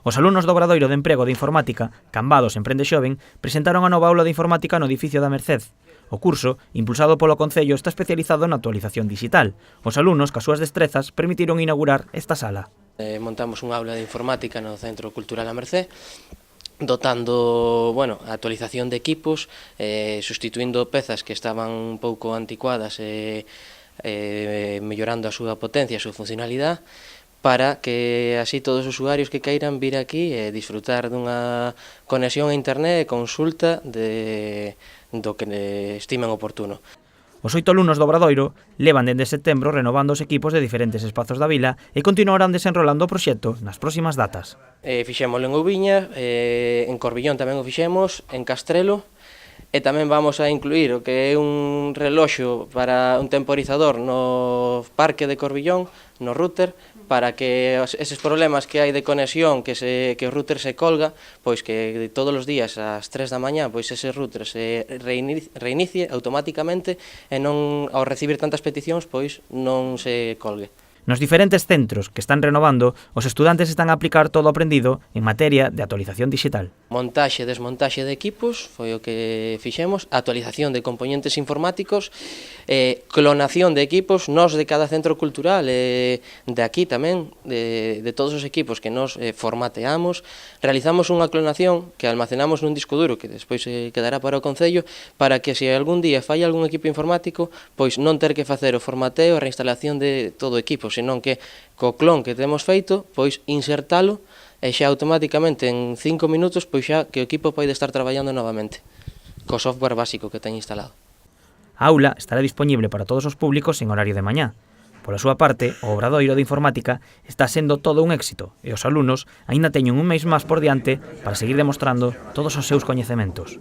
Os alumnos do Obradoiro de Emprego de Informática, Cambados Emprende Xoven, presentaron a nova aula de informática no edificio da Merced. O curso, impulsado polo Concello, está especializado na actualización digital. Os alumnos, cas súas destrezas, permitiron inaugurar esta sala. Montamos unha aula de informática no Centro Cultural A Merced, dotando, a actualización de equipos, sustituindo pezas que estaban un pouco anticuadas e mellorando a súa potencia, a súa funcionalidade, para que así todos os usuarios que queiran vir aquí e disfrutar dunha conexión a internet e consulta do que estimen oportuno. Os 8 alumnos do Obradoiro levan dende setembro renovando os equipos de diferentes espazos da vila e continuarán desenrolando o proxecto nas próximas datas. Fixémolo en Ouviña, en Corbillón tamén o fixemos, en Castrelo, e tamén vamos a incluir o que é un reloxo para un temporizador no parque de Corbillón, no router, para que eses problemas que hai de conexión, que o router se colga, pois que todos os días ás 3 da mañá pois ese router se reinicie automáticamente e non, ao recibir tantas peticións, pois non se colgue. Nos diferentes centros que están renovando, os estudantes están a aplicar todo o aprendido en materia de actualización digital. Montaxe e desmontaxe de equipos, foi o que fixemos, actualización de componentes informáticos, clonación de equipos, nos de cada centro cultural, de aquí tamén, de todos os equipos que nos formateamos, realizamos unha clonación que almacenamos nun disco duro que despois quedará para o Concello, para que se algún día falla algún equipo informático, pois non ter que facer o formateo e a reinstalación de todo o equipo, senón que co clon que temos feito, pois insertalo e xa automáticamente en 5 minutos pois xa que o equipo pode estar traballando novamente co software básico que ten instalado. A aula estará disponible para todos os públicos en horario de mañá. Pola súa parte, o Obradoiro de Informática está sendo todo un éxito e os alumnos aínda teñen un mes máis por diante para seguir demostrando todos os seus coñecementos.